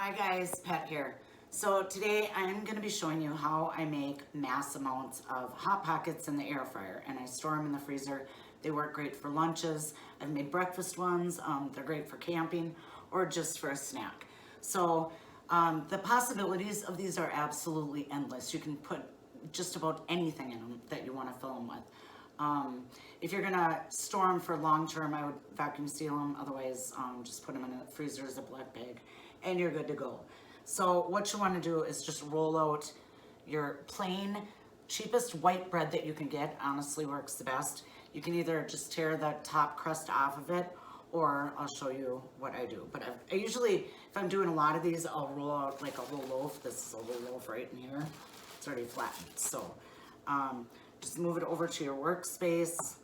Hi guys, Pat here. So today I'm going to be showing you how I make mass amounts of Hot Pockets in the air fryer, and I store them in the freezer. They work great for lunches. I've made breakfast ones. They're great for camping or just for a snack. So the possibilities of these are absolutely endless. You can put just about anything in them that you want to fill them with. If you're gonna store them for long term, I would vacuum seal them. Otherwise, just put them in a freezer Ziploc bag and you're good to go. So what you wanna do is just roll out your plain, cheapest white bread that you can get. Honestly works the best. You can either just tear the top crust off of it, or I'll show you what I do. But I usually, if I'm doing a lot of these, I'll roll out like a whole loaf. This is a whole loaf right in here. It's already flattened. So just move it over to your workspace.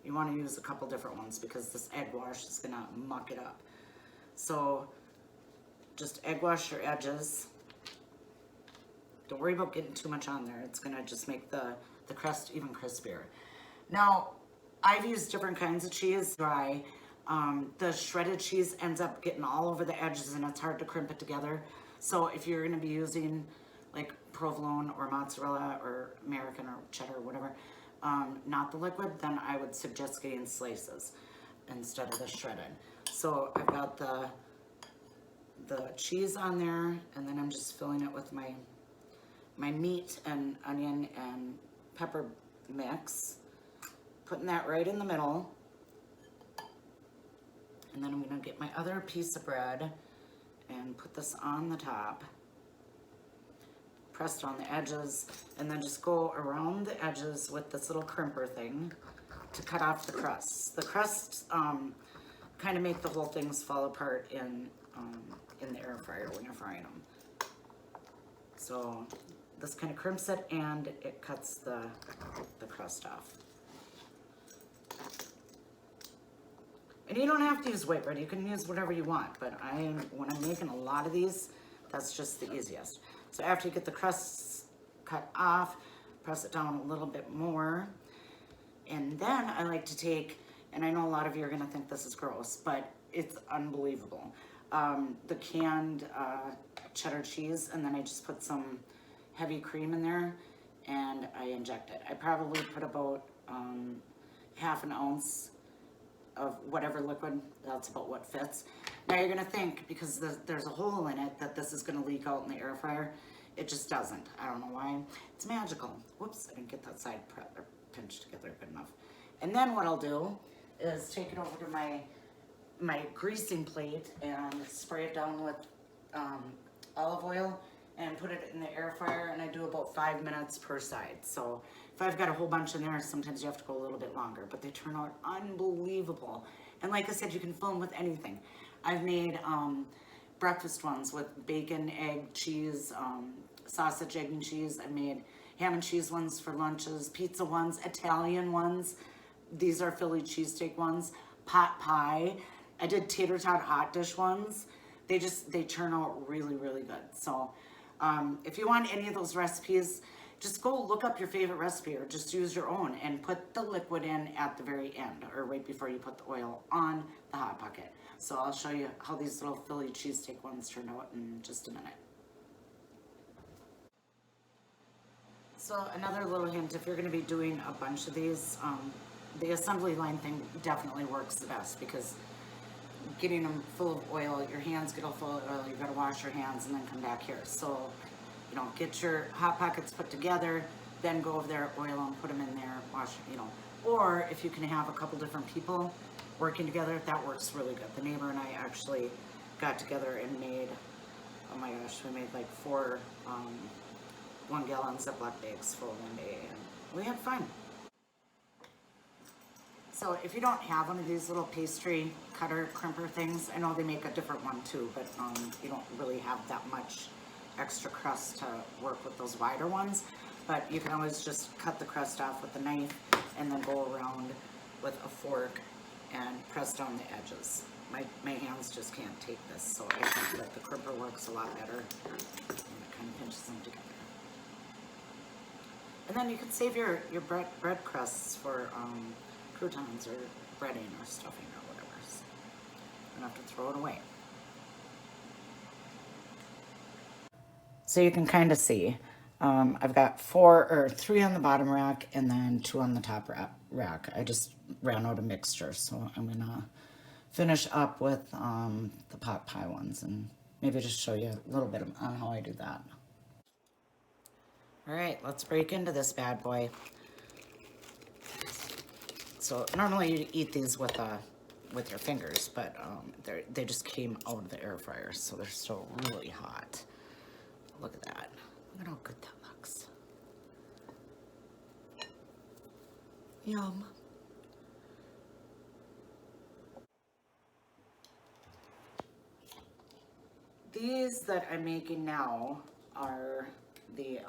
You want to use a couple different ones because this egg wash is going to muck it up. So just egg wash your edges. Don't worry about getting too much on there. It's going to just make the crust even crispier. Now, I've used different kinds of cheese. Dry. The shredded cheese ends up getting all over the edges and it's hard to crimp it together. So if you're going to be using like provolone or mozzarella or American or cheddar or whatever, not the liquid, then I would suggest getting slices instead of the shredded. So I've got the cheese on there, and then I'm just filling it with my meat and onion and pepper mix, putting that right in the middle. And then I'm gonna get my other piece of bread and put this on the top, pressed on the edges, and then just go around the edges with this little crimper thing to cut off the crusts. The crusts kind of make the whole things fall apart in the air fryer when you're frying them. So this kind of crimps it and it cuts the crust off. And you don't have to use white bread, you can use whatever you want, but when I'm making a lot of these, that's just the easiest. So after you get the crusts cut off, press it down a little bit more. And then I like to take, and I know a lot of you are gonna think this is gross, but it's unbelievable. The canned cheddar cheese, and then I just put some heavy cream in there and I inject it. I probably put about half an ounce of whatever liquid, that's about what fits. Now you're gonna think, because there's a hole in it, that this is gonna leak out in the air fryer. It just doesn't. I don't know why. It's magical. Whoops, I didn't get that side pinched together good enough. And then what I'll do is take it over to my greasing plate and spray it down with olive oil and put it in the air fryer, and I do about 5 minutes per side. So if I've got a whole bunch in there, sometimes you have to go a little bit longer, but they turn out unbelievable. And like I said, you can fill them with anything. I've made breakfast ones with bacon, egg, cheese, sausage, egg, and cheese. I've made ham and cheese ones for lunches, pizza ones, Italian ones. These are Philly cheesesteak ones, pot pie. I did tater tot hot dish ones. They turn out really, really good. So if you want any of those recipes, just go look up your favorite recipe or just use your own and put the liquid in at the very end or right before you put the oil on the Hot Pocket. So I'll show you how these little Philly cheesesteak ones turned out in just a minute. So another little hint, if you're going to be doing a bunch of these, the assembly line thing definitely works the best, because getting them full of oil, your hands get all full of oil, you've got to wash your hands and then come back here. So, get your Hot Pockets put together, then go over there, oil them, put them in there, wash, Or if you can have a couple different people working together, that works really good. The neighbor and I actually got together and made, oh my gosh, we made like 4 1-gallon Ziploc bags for one day, and we had fun. So if you don't have one of these little pastry cutter crimper things, I know they make a different one too, but you don't really have that much extra crust to work with those wider ones. But you can always just cut the crust off with a knife and then go around with a fork and press down the edges. My hands just can't take this, so I think that the crimper works a lot better, and it kind of pinches them together. And then you can save your bread crusts for croutons or breading or stuffing or whatever. So you don't have to throw it away. So you can kind of see. I've got 3 on the bottom rack and then 2 on the top rack. I just ran out of mixture, so I'm gonna finish up with the pot pie ones and maybe just show you a little bit on how I do that. All right, let's break into this bad boy. So normally you eat these with your fingers, but they just came out of the air fryer, so they're still really hot. Look at that. Look at how good that looks. Yum. These that I'm making now are the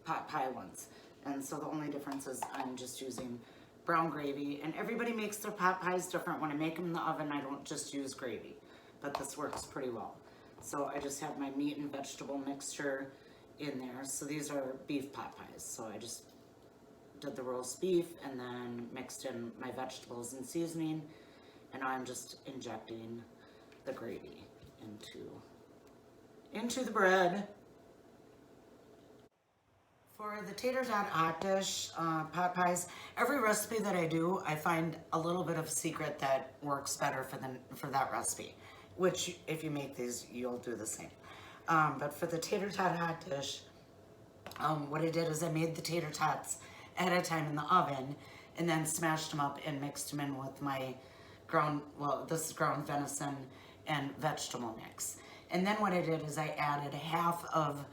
pot pie ones. And so the only difference is I'm just using brown gravy. And everybody makes their pot pies different. When I make them in the oven, I don't just use gravy. But this works pretty well. So I just have my meat and vegetable mixture in there. So these are beef pot pies. So I just did the roast beef and then mixed in my vegetables and seasoning. And now I'm just injecting the gravy into the bread. For the tater tot hot dish pot pies, every recipe that I do, I find a little bit of secret that works better for that recipe, which if you make these, you'll do the same. But for the tater tot hot dish, what I did is I made the tater tots ahead of time in the oven and then smashed them up and mixed them in with my this is ground venison and vegetable mix. And then what I did is I added half of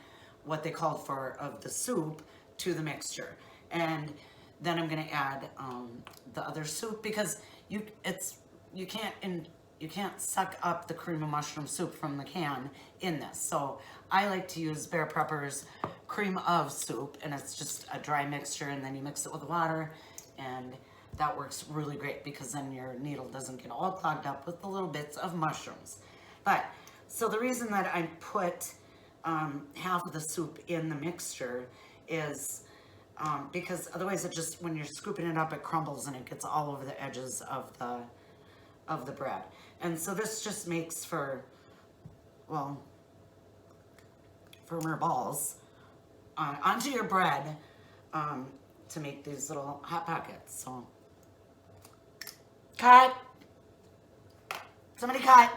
what they called of the soup to the mixture. And then I'm gonna add the other soup because you can't suck up the cream of mushroom soup from the can in this. So I like to use Bear Prepper's cream of soup, and it's just a dry mixture, and then you mix it with water, and that works really great because then your needle doesn't get all clogged up with the little bits of mushrooms. But, so the reason that I put half of the soup in the mixture is because otherwise when you're scooping it up, it crumbles and it gets all over the edges of the bread. And so this just makes for, well, firmer balls onto your bread to make these little hot pockets. So, cut! Somebody cut!